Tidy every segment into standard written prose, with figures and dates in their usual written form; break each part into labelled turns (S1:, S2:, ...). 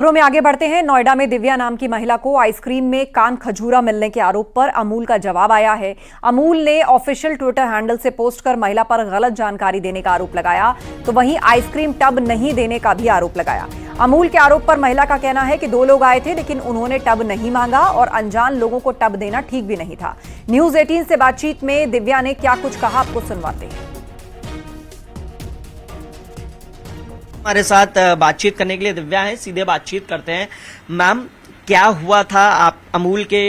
S1: खबरों में आगे बढ़ते हैं। नोएडा में दिव्या नाम की महिला को आइसक्रीम में कान खजूरा मिलने के आरोप पर अमूल का जवाब आया है। अमूल ने ऑफिशियल ट्विटर हैंडल से पोस्ट कर महिला पर गलत जानकारी देने का आरोप लगाया, तो वहीं आइसक्रीम टब नहीं देने का भी आरोप लगाया। अमूल के आरोप पर महिला का कहना है कि 2 लोग आए थे, लेकिन उन्होंने टब नहीं मांगा और अनजान लोगों को टब देना ठीक भी नहीं था। न्यूज 18 से बातचीत में दिव्या ने क्या कुछ कहा, आपको सुनवाते हैं।
S2: हमारे साथ बातचीत करने के लिए दिव्या है, सीधे बातचीत करते हैं। मैम, क्या हुआ था? आप अमूल के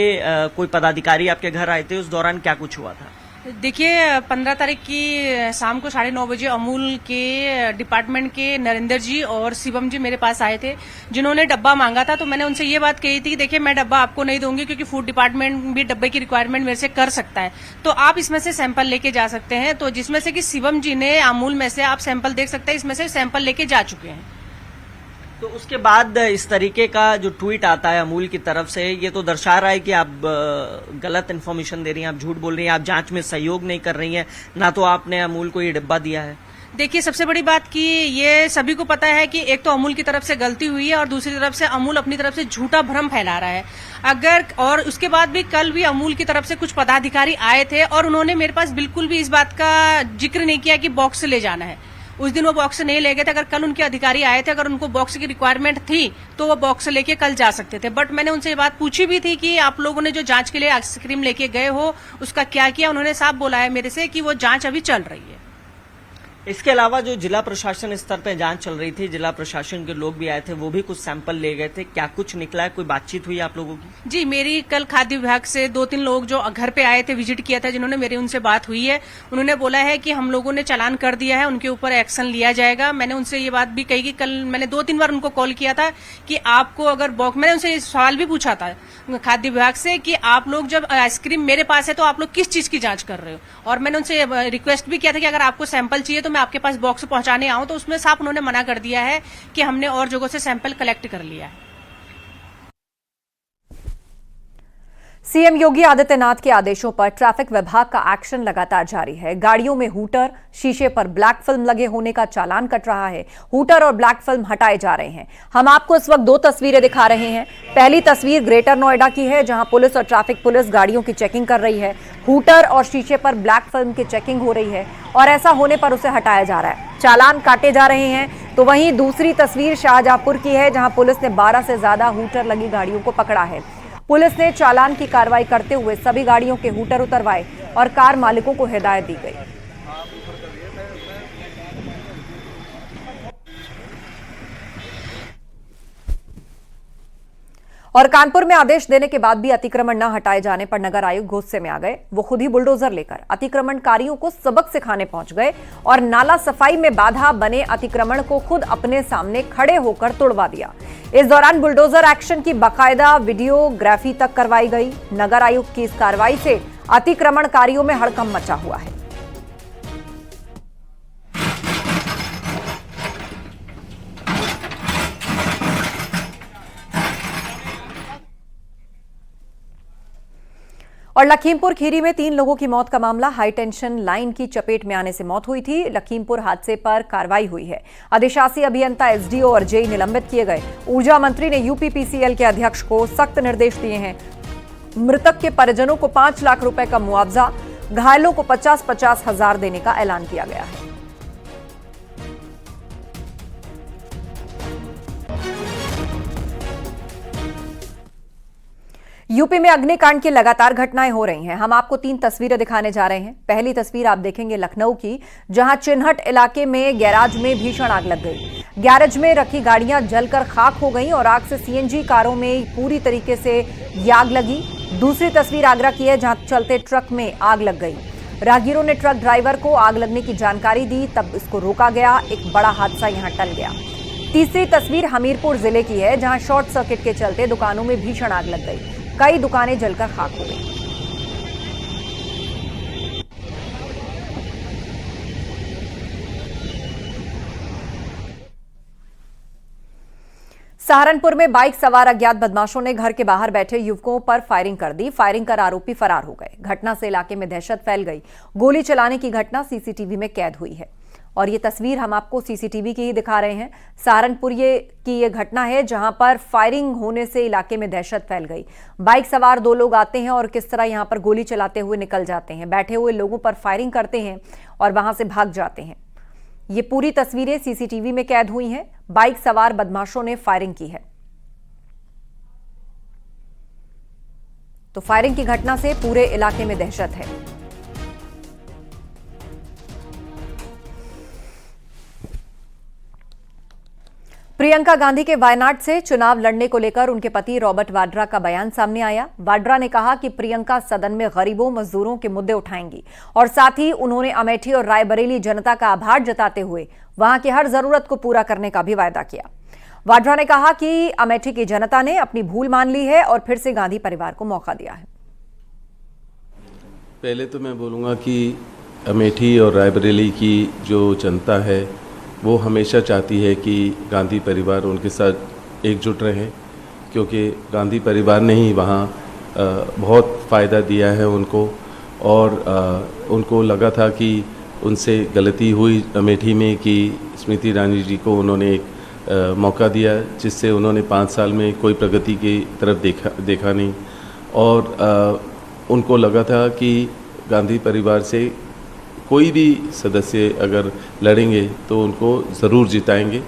S2: कोई पदाधिकारी आपके घर आए थे, उस दौरान क्या कुछ हुआ था?
S3: देखिए, 15 तारीख की शाम को 9:30 बजे अमूल के डिपार्टमेंट के नरेंद्र जी और शिवम जी मेरे पास आए थे, जिन्होंने डब्बा मांगा था। तो मैंने उनसे ये बात कही थी कि देखिए, मैं डब्बा आपको नहीं दूंगी क्योंकि फूड डिपार्टमेंट भी डब्बे की रिक्वायरमेंट मेरे से कर सकता है, तो आप इसमें से सैंपल लेके जा सकते हैं। तो जिसमें से कि शिवम जी ने अमूल में से, आप सैंपल देख सकते हैं, इसमें से सैंपल लेके जा चुके हैं।
S2: तो उसके बाद इस तरीके का जो ट्वीट आता है अमूल की तरफ से, ये तो दर्शा रहा है कि आप गलत इन्फॉर्मेशन दे रही हैं, आप झूठ बोल रही हैं, आप जांच में सहयोग नहीं कर रही हैं, ना तो आपने अमूल को ये डिब्बा दिया है।
S3: देखिए, सबसे बड़ी बात कि ये सभी को पता है कि एक तो अमूल की तरफ से गलती हुई है और दूसरी तरफ से अमूल अपनी तरफ से झूठा भ्रम फैला रहा है। अगर और उसके बाद भी कल भी अमूल की तरफ से कुछ पदाधिकारी आए थे और उन्होंने मेरे पास बिल्कुल भी इस बात का जिक्र नहीं किया कि बॉक्स ले जाना है। उस दिन वो बॉक्स नहीं ले गए थे। अगर कल उनके अधिकारी आए थे, अगर उनको बॉक्स की रिक्वायरमेंट थी तो वो बॉक्स लेके कल जा सकते थे। बट मैंने उनसे ये बात पूछी भी थी कि आप लोगों ने जो जांच के लिए आइसक्रीम लेके गए हो, उसका क्या किया। उन्होंने साफ बोला है मेरे से कि वो जांच अभी चल रही है।
S2: इसके अलावा जो जिला प्रशासन स्तर पर जांच चल रही थी, जिला प्रशासन के लोग भी आए थे, वो भी कुछ सैंपल ले गए थे, क्या कुछ निकला है? कोई बातचीत हुई आप लोगों की?
S3: जी, मेरी कल खाद्य विभाग से 2-3 लोग जो घर पे आए थे, विजिट किया था, जिन्होंने मेरी उनसे बात हुई है, उन्होंने बोला है कि हम लोगों ने चालान कर दिया है, उनके ऊपर एक्शन लिया जाएगा। मैंने उनसे ये बात भी कही कि कल मैंने 2-3 बार उनको कॉल किया था कि आपको अगर बॉक्स, मैंने उनसे सवाल भी पूछा था खाद्य विभाग से कि आप लोग जब आइसक्रीम मेरे पास है तो आप लोग किस चीज की जांच कर रहे हो, और मैंने उनसे रिक्वेस्ट भी किया था कि अगर आपको सैंपल चाहिए तो मैं आपके पास बॉक्स पहुंचाने आऊं, तो उसमें साफ उन्होंने मना कर दिया है कि हमने और जगहों से सैंपल कलेक्ट कर लिया है।
S1: सीएम योगी आदित्यनाथ के आदेशों पर ट्रैफिक विभाग का एक्शन लगातार जारी है। गाड़ियों में हूटर, शीशे पर ब्लैक फिल्म लगे होने का चालान कट रहा है। हूटर और ब्लैक फिल्म हटाए जा रहे हैं। हम आपको इस वक्त 2 तस्वीरें दिखा रहे हैं। पहली तस्वीर ग्रेटर नोएडा की है, जहां पुलिस और ट्रैफिक पुलिस गाड़ियों की चेकिंग कर रही है। हूटर और शीशे पर ब्लैक फिल्म की चेकिंग हो रही है और ऐसा होने पर उसे हटाया जा रहा है, चालान काटे जा रहे हैं। तो वहीं दूसरी तस्वीर शाहजहांपुर की है, जहां पुलिस ने 12 से ज्यादा हूटर लगी गाड़ियों को पकड़ा है। पुलिस ने चालान की कार्रवाई करते हुए सभी गाड़ियों के हूटर उतरवाए और कार मालिकों को हिदायत दी गई। और कानपुर में आदेश देने के बाद भी अतिक्रमण न हटाए जाने पर नगर आयुक्त गुस्से में आ गए। वो खुद ही बुलडोजर लेकर अतिक्रमणकारियों को सबक सिखाने पहुंच गए और नाला सफाई में बाधा बने अतिक्रमण को खुद अपने सामने खड़े होकर तोड़वा दिया। इस दौरान बुलडोजर एक्शन की बाकायदा वीडियोग्राफी तक करवाई गई। नगर आयुक्त की इस कार्रवाई से अतिक्रमणकारियों में हड़कंप मचा हुआ है। और लखीमपुर खीरी में 3 लोगों की मौत का मामला, हाई टेंशन लाइन की चपेट में आने से मौत हुई थी। लखीमपुर हादसे पर कार्रवाई हुई है। अधिशासी अभियंता, एसडीओ और जेई निलंबित किए गए। ऊर्जा मंत्री ने यूपीपीसीएल के अध्यक्ष को सख्त निर्देश दिए हैं। मृतक के परिजनों को 5 लाख रुपए का मुआवजा, घायलों को 50-50 हजार देने का ऐलान किया गया है। यूपी में अग्निकांड की लगातार घटनाएं हो रही हैं। हम आपको 3 तस्वीरें दिखाने जा रहे हैं। पहली तस्वीर आप देखेंगे लखनऊ की, जहां चिन्हट इलाके में गैराज में भीषण आग लग गई। गैराज में रखी गाड़ियां जलकर खाक हो गईं और आग से सीएनजी कारों में पूरी तरीके से आग लगी। दूसरी तस्वीर आगरा की है, जहां चलते ट्रक में आग लग गई। राहगीरों ने ट्रक ड्राइवर को आग लगने की जानकारी दी, तब इसको रोका गया। एक बड़ा हादसा यहां टल गया। तीसरी तस्वीर हमीरपुर जिले की है, जहां शॉर्ट सर्किट के चलते दुकानों में भीषण आग लग गई। कई दुकानें जलकर खाक हो गई। सहारनपुर में बाइक सवार अज्ञात बदमाशों ने घर के बाहर बैठे युवकों पर फायरिंग कर दी। फायरिंग कर आरोपी फरार हो गए। घटना से इलाके में दहशत फैल गई। गोली चलाने की घटना सीसीटीवी में कैद हुई है। और ये तस्वीर हम आपको सीसीटीवी की ही दिखा रहे हैं। सहारनपुर की ये घटना है जहां पर फायरिंग होने से इलाके में दहशत फैल गई। बाइक सवार 2 लोग आते हैं और किस तरह यहां पर गोली चलाते हुए निकल जाते हैं, बैठे हुए लोगों पर फायरिंग करते हैं और वहां से भाग जाते हैं। ये पूरी तस्वीरें सीसीटीवी में कैद हुई हैं। बाइक सवार बदमाशों ने फायरिंग की है। तो फायरिंग की घटना से पूरे इलाके में दहशत है। प्रियंका गांधी के वायनाड से चुनाव लड़ने को लेकर उनके पति रॉबर्ट वाड्रा का बयान सामने आया। वाड्रा ने कहा कि प्रियंका सदन में गरीबों मजदूरों के मुद्दे उठाएंगी और साथ ही उन्होंने अमेठी और रायबरेली जनता का आभार जताते हुए वहां की हर जरूरत को पूरा करने का भी वायदा किया। वाड्रा ने कहा कि अमेठी की जनता ने अपनी भूल मान ली है और फिर से गांधी परिवार को मौका दिया है।
S4: पहले तो मैं बोलूँगा कि अमेठी और रायबरेली की जो जनता है वो हमेशा चाहती है कि गांधी परिवार उनके साथ एकजुट रहे, क्योंकि गांधी परिवार ने ही वहाँ बहुत फ़ायदा दिया है उनको। और उनको लगा था कि उनसे गलती हुई अमेठी में कि स्मृति ईरानी जी को उन्होंने एक मौका दिया, जिससे उन्होंने 5 साल में कोई प्रगति की तरफ देखा नहीं। और उनको लगा था कि गांधी परिवार से कोई भी सदस्य अगर लड़ेंगे तो उनको जरूर जिताएंगे।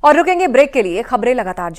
S1: और रुकेंगे ब्रेक के लिए। खबरें लगातार